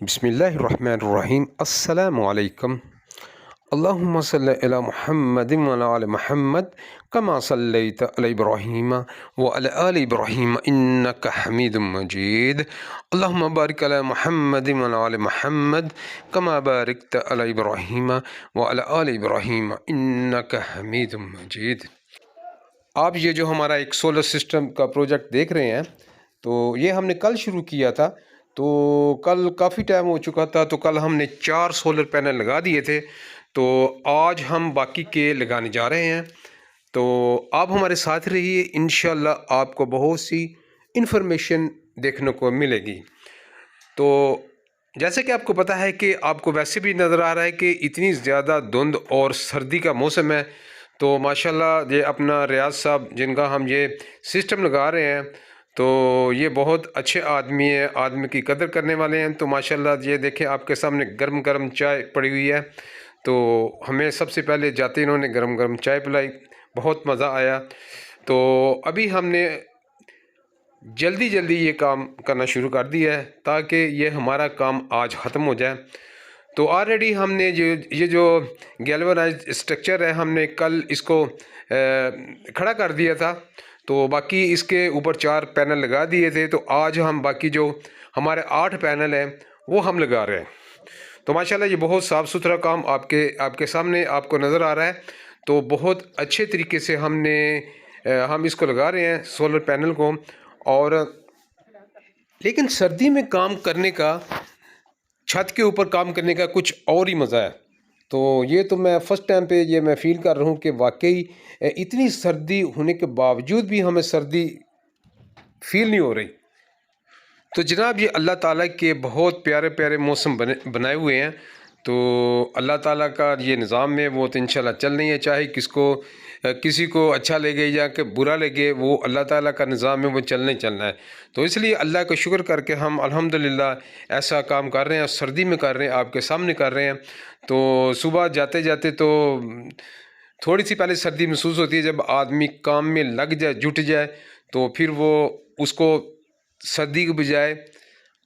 बिस्मिल्लाहिर्रहमानिर्रहीम। अस्सलामु अलैकुम। अल्लाहुम्मा सल्लि अला मुहम्मदिन व अला आलि मुहम्मद कमा सल्लैता अला इब्राहीम व अला आलि इब्राहीम इन्नका हमीदुम मजीद। अल्लाहुम्मा बारिक अला मुहम्मदिन व अला आलि मुहम्मद कमा बारकता अला इब्राहीम व अला आलि इब्राहीम इन्नका हमीदुम मजीद। आप ये जो हमारा एक सोलर सिस्टम का प्रोजेक्ट देख रहे हैं, तो ये हमने कल शुरू किया था। तो कल काफ़ी टाइम हो चुका था, तो कल हमने 4 सोलर पैनल लगा दिए थे। तो आज हम बाकी के लगाने जा रहे हैं। तो आप हमारे साथ रहिए, इंशाल्लाह आपको बहुत सी इन्फॉर्मेशन देखने को मिलेगी। तो जैसे कि आपको पता है कि आपको वैसे भी नज़र आ रहा है कि इतनी ज़्यादा धुंध और सर्दी का मौसम है। तो माशाल्लाह ये अपना रियाज साहब जिनका हम ये सिस्टम लगा रहे हैं, तो ये बहुत अच्छे आदमी हैं, आदमी की कदर करने वाले हैं। तो माशाल्लाह ये देखें, आपके सामने गर्म गर्म चाय पड़ी हुई है। तो हमें सबसे पहले जाते इन्होंने गर्म गर्म चाय पिलाई, बहुत मज़ा आया। तो अभी हमने जल्दी जल्दी ये काम करना शुरू कर दिया है ताकि ये हमारा काम आज ख़त्म हो जाए। तो ऑलरेडी हमने ये जो गैल्वनाइज्ड स्ट्रक्चर है, हमने कल इसको खड़ा कर दिया था। तो बाकी इसके ऊपर 4 पैनल लगा दिए थे। तो आज हम बाकी जो हमारे 8 पैनल हैं वो हम लगा रहे हैं। तो माशाल्लाह ये बहुत साफ़ सुथरा काम आपके सामने आपको नज़र आ रहा है। तो बहुत अच्छे तरीके से हम इसको लगा रहे हैं सोलर पैनल को। और लेकिन सर्दी में काम करने का, छत के ऊपर काम करने का कुछ और ही मज़ा है। तो ये तो मैं फ़र्स्ट टाइम पे ये मैं फ़ील कर रहा हूँ कि वाकई इतनी सर्दी होने के बावजूद भी हमें सर्दी फ़ील नहीं हो रही। तो जनाब ये अल्लाह ताला के बहुत प्यारे प्यारे मौसम बनाए हुए हैं। तो अल्लाह ताला का ये निज़ाम है, वो तो इंशाल्लाह चल नहीं है। चाहे किसी को अच्छा लगे या कि बुरा लगे, वो अल्लाह ताला का निज़ाम है, वो चलना ही चलना है। तो इसलिए अल्लाह का शुक्र करके हम अल्हम्दुलिल्लाह ऐसा काम कर रहे हैं, सर्दी में कर रहे हैं, आपके सामने कर रहे हैं। तो सुबह जाते जाते तो थोड़ी सी पहले सर्दी महसूस होती है, जब आदमी काम में लग जाए, जुट जाए, तो फिर वो उसको सर्दी के बजाय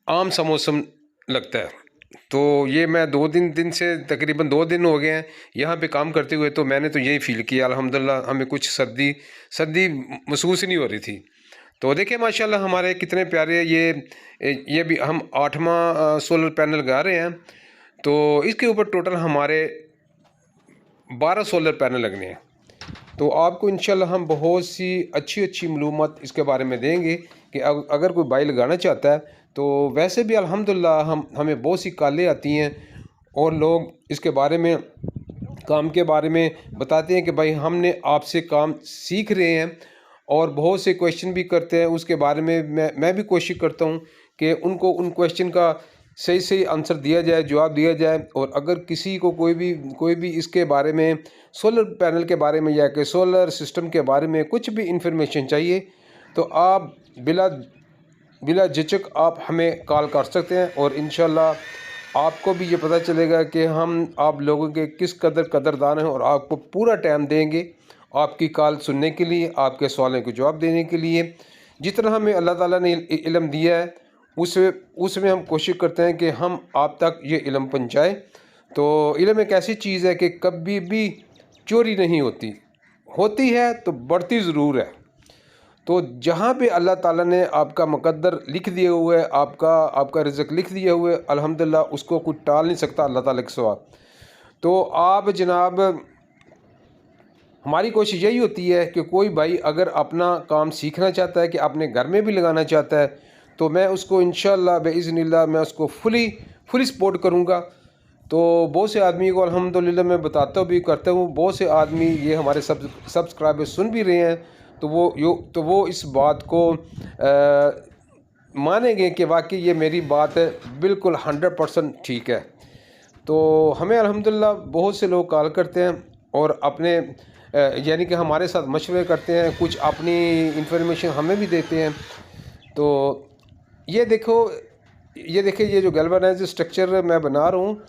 आम सा मौसम लगता है। तो ये मैं 2 दिन से तकरीबन 2 दिन हो गए हैं यहाँ पे काम करते हुए। तो मैंने तो यही फ़ील किया अल्हम्दुलिल्लाह, हमें कुछ सर्दी महसूस ही नहीं हो रही थी। तो देखिए माशाल्लाह हमारे कितने प्यारे ये भी हम 8वां सोलर पैनल लगा रहे हैं। तो इसके ऊपर टोटल हमारे 12 सोलर पैनल लगने हैं। तो आपको इंशाल्लाह हम बहुत सी अच्छी मालूमात इसके बारे में देंगे कि अगर कोई भाई लगाना चाहता है, तो वैसे भी अल्हम्दुलिल्लाह हमें बहुत सी कॉलें आती हैं और लोग इसके बारे में, काम के बारे में बताते हैं कि भाई हमने आपसे काम सीख रहे हैं, और बहुत से क्वेश्चन भी करते हैं उसके बारे में। मैं भी कोशिश करता हूँ कि उनको उन क्वेश्चन का सही आंसर दिया जाए, जवाब दिया जाए। और अगर किसी को कोई भी इसके बारे में, सोलर पैनल के बारे में या कि सोलर सिस्टम के बारे में कुछ भी इंफॉर्मेशन चाहिए, तो आप बिला झिझक आप हमें कॉल कर सकते हैं। और इंशाल्लाह आपको भी ये पता चलेगा कि हम आप लोगों के किस कदरदान हैं, और आपको पूरा टाइम देंगे आपकी कॉल सुनने के लिए, आपके सवालों के जवाब देने के लिए। जितना हमें अल्लाह ताला ने इल्म दिया है, उसमें हम कोशिश करते हैं कि हम आप तक ये इल्म पहुँचाएँ। तो इल्म एक ऐसी चीज़ है कि कभी भी चोरी नहीं होती है तो बढ़ती ज़रूर है। तो जहाँ पे अल्लाह ताला ने आपका मुकद्दर लिख दिए हुए है, आपका रिज़्क़ लिख दिए हुए, अल्हम्दुलिल्लाह उसको कोई टाल नहीं सकता अल्लाह ताला के सिवा। तो आप जनाब, हमारी कोशिश यही होती है कि कोई भाई अगर अपना काम सीखना चाहता है, कि अपने घर में भी लगाना चाहता है, तो मैं उसको इंशाअल्लाह बिइज़्निल्लाह मैं उसको फुली सपोर्ट करूँगा। तो बहुत से आदमी को अल्हम्दुलिल्लाह मैं बताता भी करता हूँ। बहुत से आदमी ये हमारे सब्सक्राइबर सुन भी रहे हैं, तो वो इस बात को मानेंगे कि वाकई ये मेरी बात बिल्कुल 100% ठीक है। तो हमें अल्हम्दुलिल्लाह बहुत से लोग कॉल करते हैं और अपने यानी कि हमारे साथ मशवरे करते हैं, कुछ अपनी इंफॉर्मेशन हमें भी देते हैं। तो ये देखिए ये जो गैल्वनाइज्ड स्ट्रक्चर मैं बना रहा हूँ,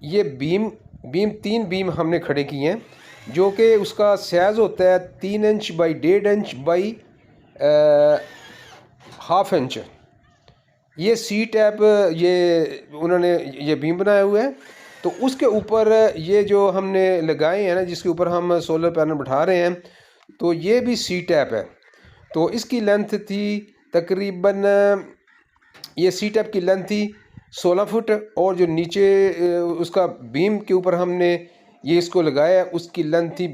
ये 3 बीम हमने खड़े किए हैं, जो कि उसका साइज़ होता है 3 inch by 1.5 inch by 1/2 inch. ये सी टैप ये उन्होंने ये बीम बनाया हुआ है। तो उसके ऊपर ये जो हमने लगाए हैं ना, जिसके ऊपर हम सोलर पैनल बैठा रहे हैं, तो ये भी सी टैप है। तो इसकी लेंथ थी तकरीबन, ये सी टैप की लेंथ थी 16 फुट, और जो नीचे उसका बीम के ऊपर हमने ये इसको लगाया उसकी लेंथ थी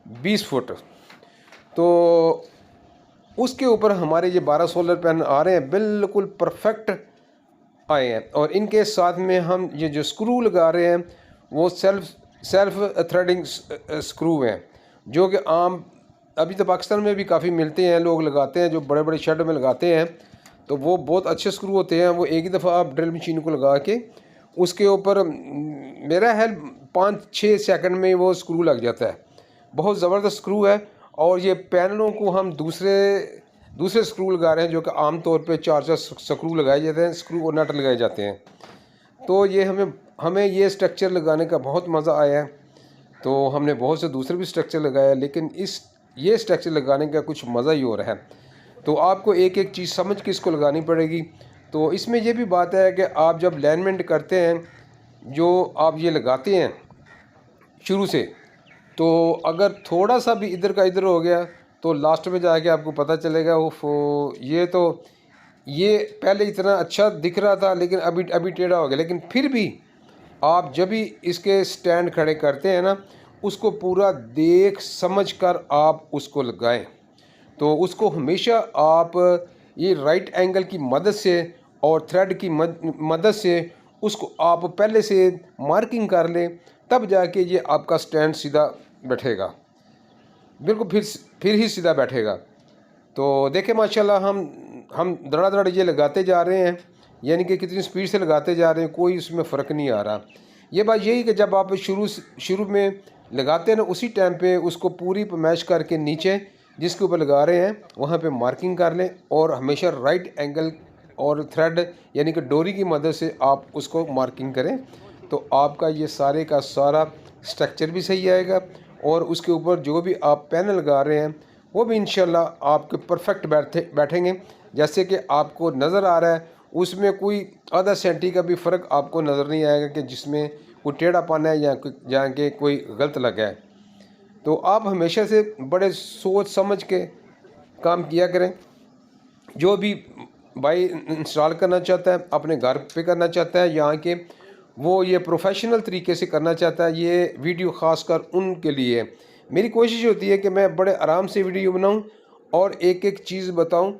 20 फुट। तो उसके ऊपर हमारे ये 12 सोलर पैनल आ रहे हैं, बिल्कुल परफेक्ट आए हैं। और इनके साथ में हम ये जो स्क्रू लगा रहे हैं वो सेल्फ थ्रेडिंग स्क्रू हैं, जो कि आम अभी तो पाकिस्तान में भी काफ़ी मिलते हैं, लोग लगाते हैं, जो बड़े बड़े शेड में लगाते हैं। तो वो बहुत अच्छे स्क्रू होते हैं। वो एक ही दफ़ा आप ड्रिल मशीन को लगा के उसके ऊपर मेरा है 5-6 सेकंड में वो स्क्रू लग जाता है। बहुत ज़बरदस्त स्क्रू है। और ये पैनलों को हम दूसरे स्क्रू लगा रहे हैं, जो कि आम तौर पे 4 स्क्रू लगाए जाते हैं, स्क्रू और नट लगाए जाते हैं। तो ये हमें ये स्ट्रक्चर लगाने का बहुत मज़ा आया है। तो हमने बहुत से दूसरे भी स्ट्रक्चर लगाए, लेकिन ये स्ट्रक्चर लगाने का कुछ मज़ा ही और है। तो आपको एक एक चीज़ समझ के इसको लगानी पड़ेगी। तो इसमें यह भी बात है कि आप जब लाइनमेंट करते हैं, जो आप ये लगाते हैं शुरू से, तो अगर थोड़ा सा भी इधर का इधर हो गया तो लास्ट में जाके आपको पता चलेगा ये पहले इतना अच्छा दिख रहा था, लेकिन अभी टेढ़ा हो गया। लेकिन फिर भी आप जब भी इसके स्टैंड खड़े करते हैं ना, उसको पूरा देख समझ कर आप उसको लगाएं। तो उसको हमेशा आप ये राइट एंगल की मदद से और थ्रेड की मदद से उसको आप पहले से मार्किंग कर लें, तब जाके ये आपका स्टैंड सीधा बैठेगा, बिल्कुल फिर ही सीधा बैठेगा। तो देखें माशाल्लाह हम धड़ाधड़ ये लगाते जा रहे हैं, यानी कि कितनी स्पीड से लगाते जा रहे हैं, कोई उसमें फ़र्क नहीं आ रहा। ये बात यही कि जब आप शुरू में लगाते हैं ना, उसी टाइम पे उसको पूरी मैश करके नीचे जिसके ऊपर लगा रहे हैं वहाँ पे मार्किंग कर लें, और हमेशा राइट एंगल और थ्रेड यानी कि डोरी की मदद से आप उसको मार्किंग करें। तो आपका ये सारे का सारा स्ट्रक्चर भी सही आएगा, और उसके ऊपर जो भी आप पैनल लगा रहे हैं वो भी इंशाल्लाह आपके परफेक्ट बैठेंगे। जैसे कि आपको नज़र आ रहा है, उसमें कोई आधा सेंटी का भी फ़र्क आपको नज़र नहीं आएगा कि जिसमें कोई टेढ़ापन है या जहाँ के कोई गलत लगा है। तो आप हमेशा से बड़े सोच समझ के काम किया करें। जो भी भाई इंस्टॉल करना चाहता है, अपने घर पे करना चाहता है, यहाँ के वो ये प्रोफेशनल तरीके से करना चाहता है, ये वीडियो ख़ास कर उनके लिए मेरी कोशिश होती है कि मैं बड़े आराम से वीडियो बनाऊं और एक एक चीज़ बताऊं।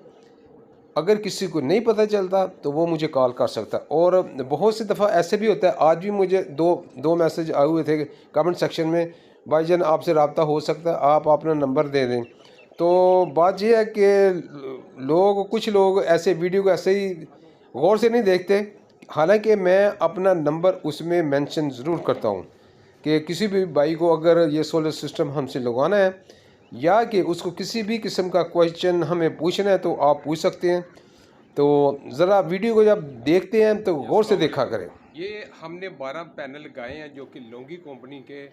अगर किसी को नहीं पता चलता तो वो मुझे कॉल कर सकता है। और बहुत सी दफ़ा ऐसे भी होता है, आज भी मुझे दो मैसेज आए हुए थे कमेंट सेक्शन में, भाईजान आपसे रब्ता हो सकता है, आप अपना नंबर दे दें। तो बात यह है कि कुछ लोग ऐसे वीडियो को ऐसे ही गौर से नहीं देखते। हालांकि मैं अपना नंबर उसमें मेंशन ज़रूर करता हूं कि किसी भी भाई को अगर ये सोलर सिस्टम हमसे लगवाना है या कि उसको किसी भी किस्म का क्वेश्चन हमें पूछना है तो आप पूछ सकते हैं। तो ज़रा वीडियो को जब देखते हैं तो गौर से देखा करें। ये हमने 12 पैनल लगाए हैं जो कि लोंगी कंपनी के,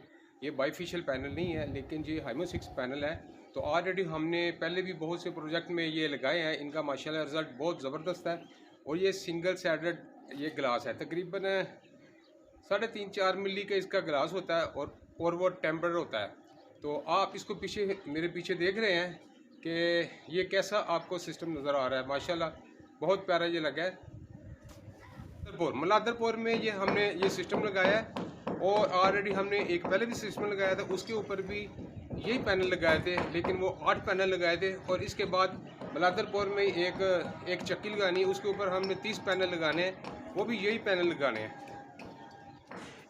ये बाईफिशियल पैनल नहीं है लेकिन ये हाइमो 6 पैनल है। तो ऑलरेडी हमने पहले भी बहुत से प्रोजेक्ट में ये लगाए हैं, इनका माशाल्लाह रिज़ल्ट बहुत ज़बरदस्त है। और ये सिंगल साइडेड ये ग्लास है, तकरीबन 3.5-4 मिली का इसका ग्लास होता है और वो टेम्पर होता है। तो आप इसको मेरे पीछे देख रहे हैं कि ये कैसा आपको सिस्टम नज़र आ रहा है। माशाल्लाह बहुत प्यारा ये लगा है। मलादरपुर में ये हमने ये सिस्टम लगाया है, और ऑलरेडी हमने एक पहले भी सिस्टम लगाया था, उसके ऊपर भी यही पैनल लगाए थे, लेकिन वो 8 पैनल लगाए थे। और इसके बाद मलादरपुर में एक चक्की लगानी है, उसके ऊपर हमने 30 पैनल लगाने हैं, वो भी यही पैनल लगाने हैं।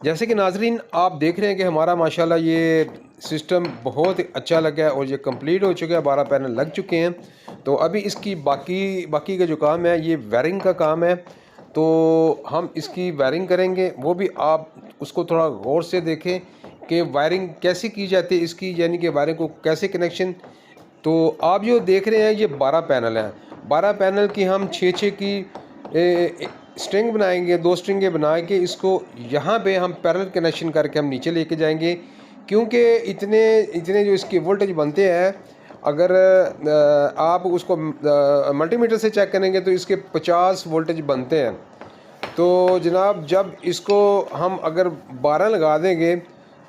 जैसे कि नाजरीन आप देख रहे हैं कि हमारा माशाल्लाह ये सिस्टम बहुत अच्छा लगा है और ये कंप्लीट हो चुका है, 12 पैनल लग चुके हैं। तो अभी इसकी बाकी का जो काम है ये वायरिंग का काम है। तो हम इसकी वायरिंग करेंगे, वो भी आप उसको थोड़ा गौर से देखें कि वायरिंग कैसे की जाती है इसकी, यानी कि वायरिंग को कैसे कनेक्शन। तो आप जो देख रहे हैं ये 12 पैनल हैं। 12 पैनल की हम 6-6 की स्ट्रिंग बनाएंगे, 2 स्ट्रिंगें बना के इसको यहाँ पे हम पैरेलल कनेक्शन करके हम नीचे लेके जाएंगे। क्योंकि इतने जो इसके वोल्टेज बनते हैं, अगर आप उसको मल्टीमीटर से चेक करेंगे तो इसके 50 वोल्टेज बनते हैं। तो जनाब जब इसको हम अगर 12 लगा देंगे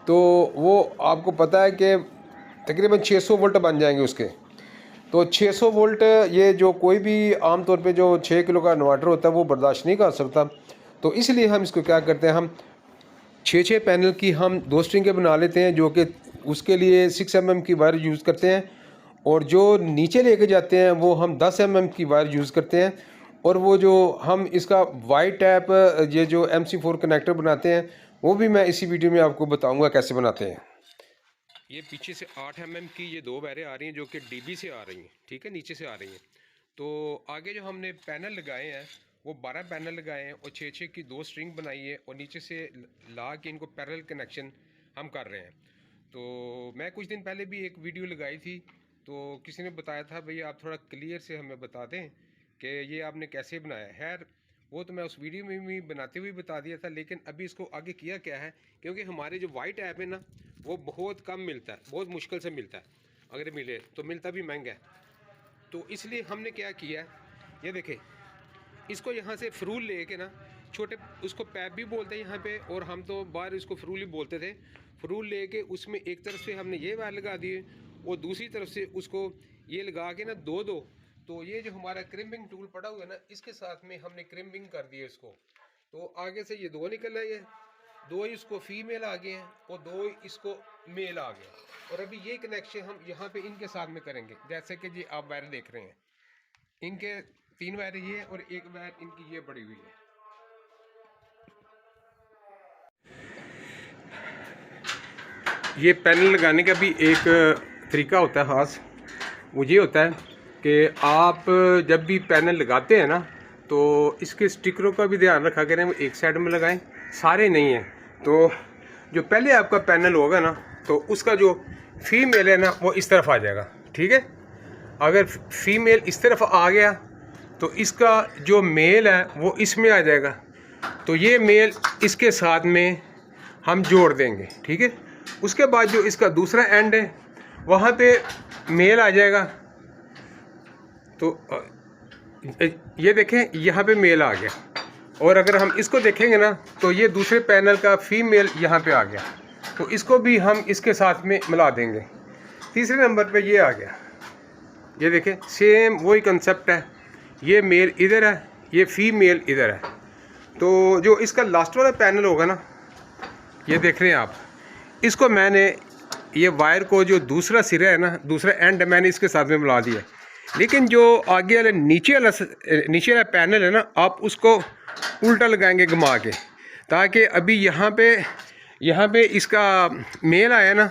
तो वो आपको पता है कि तकरीबन 600 वोल्ट बन जाएंगे उसके। तो 600 वोल्ट ये जो कोई भी आम तौर पे जो 6 किलो का इन्वर्टर होता है वो बर्दाश्त नहीं कर सकता। तो इसलिए हम इसको क्या करते हैं, हम 6 पैनल की हम 2 स्ट्रिंग के बना लेते हैं, जो कि उसके लिए 6 mm की वायर यूज़ करते हैं, और जो नीचे लेके जाते हैं वो हम 10 mm की वायर यूज़ करते हैं। और वो जो हम इसका वाई टैप ये जो MC4 कनेक्टर बनाते हैं वो भी मैं इसी वीडियो में आपको बताऊंगा कैसे बनाते हैं। ये पीछे से 8 mm की ये 2 वायरें आ रही हैं जो कि DB से आ रही हैं, ठीक है, नीचे से आ रही हैं। तो आगे जो हमने पैनल लगाए हैं वो 12 पैनल लगाए हैं और 6 की 2 स्ट्रिंग बनाई है और नीचे से ला के इनको पैरेलल कनेक्शन हम कर रहे हैं। तो मैं कुछ दिन पहले भी एक वीडियो लगाई थी, तो किसी ने बताया था भाई आप थोड़ा क्लियर से हमें बता दें कि ये आपने कैसे बनाया है। खैर वो तो मैं उस वीडियो में भी बनाते हुए बता दिया था, लेकिन अभी इसको आगे किया क्या है, क्योंकि हमारे जो वाइट ऐप है ना वो बहुत कम मिलता है, बहुत मुश्किल से मिलता है, अगर मिले तो मिलता भी महंगा है। तो इसलिए हमने क्या किया है, ये देखें, इसको यहाँ से फ्रूल लेके ना, छोटे उसको पैप भी बोलते हैं यहाँ पे, और हम तो बाहर इसको फ्रूल ही बोलते थे। फ्रूल लेके उसमें एक तरफ से हमने ये वायर लगा दिए और दूसरी तरफ से उसको ये लगा के ना दो तो ये जो हमारा क्रिम्बिंग टूल पड़ा हुआ है ना, इसके साथ में हमने क्रिम्बिंग कर दिया इसको। तो आगे से ये 2 निकल रहे हैं, 2 इसको फीमेल आ गए हैं और 2 इसको मेल आ गए। और अभी ये कनेक्शन हम यहाँ पे इनके साथ में करेंगे, जैसे कि जी आप वायर देख रहे हैं, इनके 3 वायर ये और एक वायर इनकी ये पड़ी हुई है। ये पैनल लगाने का भी एक तरीका होता है ख़ास, वो ये होता है कि आप जब भी पैनल लगाते हैं ना तो इसके स्टिकरों का भी ध्यान रखा करें, वो एक साइड में लगाएं, सारे नहीं हैं। तो जो पहले आपका पैनल होगा ना तो उसका जो फीमेल है ना वो इस तरफ आ जाएगा, ठीक है। अगर फीमेल इस तरफ आ गया तो इसका जो मेल है वो इसमें आ जाएगा, तो ये मेल इसके साथ में हम जोड़ देंगे, ठीक है। उसके बाद जो इसका दूसरा एंड है वहाँ पे मेल आ जाएगा। तो ये देखें यहाँ पे मेल आ गया, और अगर हम इसको देखेंगे ना तो ये दूसरे पैनल का फीमेल यहाँ पे आ गया, तो इसको भी हम इसके साथ में मिला देंगे। तीसरे नंबर पे ये आ गया, ये देखें सेम वही कंसेप्ट है, ये मेल इधर है, ये फीमेल इधर है। तो जो इसका लास्ट वाला पैनल होगा ना, ये देख रहे हैं आप, इसको मैंने ये वायर को जो दूसरा सिरा है ना, दूसरा एंड मैंने इसके साथ में मिला दिया। लेकिन जो आगे वाला नीचे वाला पैनल है ना, आप उसको उल्टा लगाएंगे घुमा के, ताकि अभी यहाँ पे इसका मेल आया ना,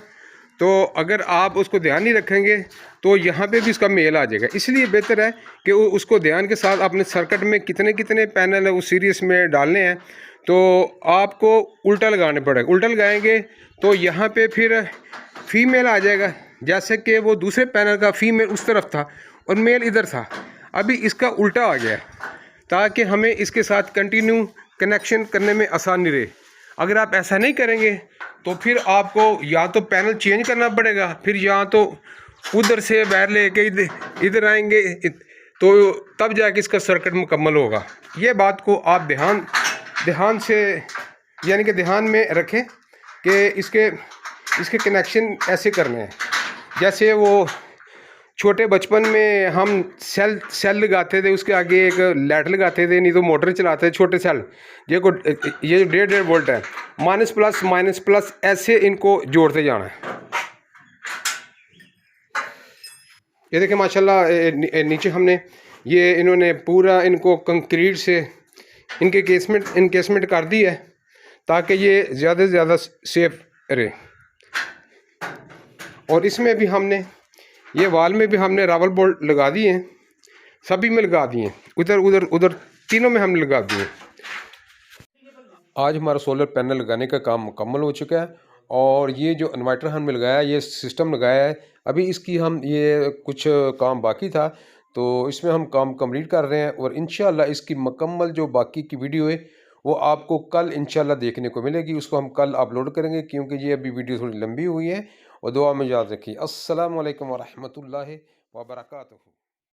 तो अगर आप उसको ध्यान नहीं रखेंगे तो यहाँ पे भी इसका मेल आ जाएगा। इसलिए बेहतर है कि उसको ध्यान के साथ अपने सर्किट में कितने कितने पैनल है उस सीरीज में डालने हैं, तो आपको उल्टा लगाने पड़ेगा। उल्टा लगाएंगे तो यहाँ पे फिर फीमेल आ जाएगा, जैसे कि वो दूसरे पैनल का फीमेल उस तरफ था और मेल इधर था, अभी इसका उल्टा आ गया, ताकि हमें इसके साथ कंटिन्यू कनेक्शन करने में आसानी रहे। अगर आप ऐसा नहीं करेंगे तो फिर आपको या तो पैनल चेंज करना पड़ेगा, फिर या तो उधर से वायर लेके इधर आएंगे, तो तब जाके इसका सर्किट मुकम्मल होगा। ये बात को आप ध्यान से यानी कि ध्यान में रखें कि इसके कनेक्शन ऐसे करने हैं। जैसे वो छोटे बचपन में हम सेल लगाते थे, उसके आगे एक लाइट लगाते थे, नहीं तो मोटर चलाते थे, छोटे सेल, ये जो 1.5 वोल्ट है, माइनस प्लस ऐसे इनको जोड़ते जाना है। ये देखिए माशाल्लाह नीचे हमने ये इन्होंने पूरा इनको कंक्रीट से इनकेसमेंट कर दी है, ताकि ये ज़्यादा से ज़्यादा सेफ रहे। और इसमें भी हमने ये वाल में भी हमने रावल बोल्ट लगा दिए हैं, सभी में लगा दिए हैं, उधर तीनों में हमने लगा दिए। आज हमारा सोलर पैनल लगाने का काम मुकम्मल हो चुका है, और ये जो इन्वर्टर हमने लगाया, ये सिस्टम लगाया है, अभी इसकी हम ये कुछ काम बाकी था, तो इसमें हम काम कंप्लीट कर रहे हैं, और इंशाल्लाह इसकी मुकम्मल जो बाकी की वीडियो है वो आपको कल इंशाल्लाह देखने को मिलेगी। उसको हम कल अपलोड करेंगे क्योंकि ये अभी वीडियो थोड़ी लंबी हुई है। और दुआ में याद रखिए। अस्सलामु अलैकुम व रहमतुल्लाहि व बरकातुहू।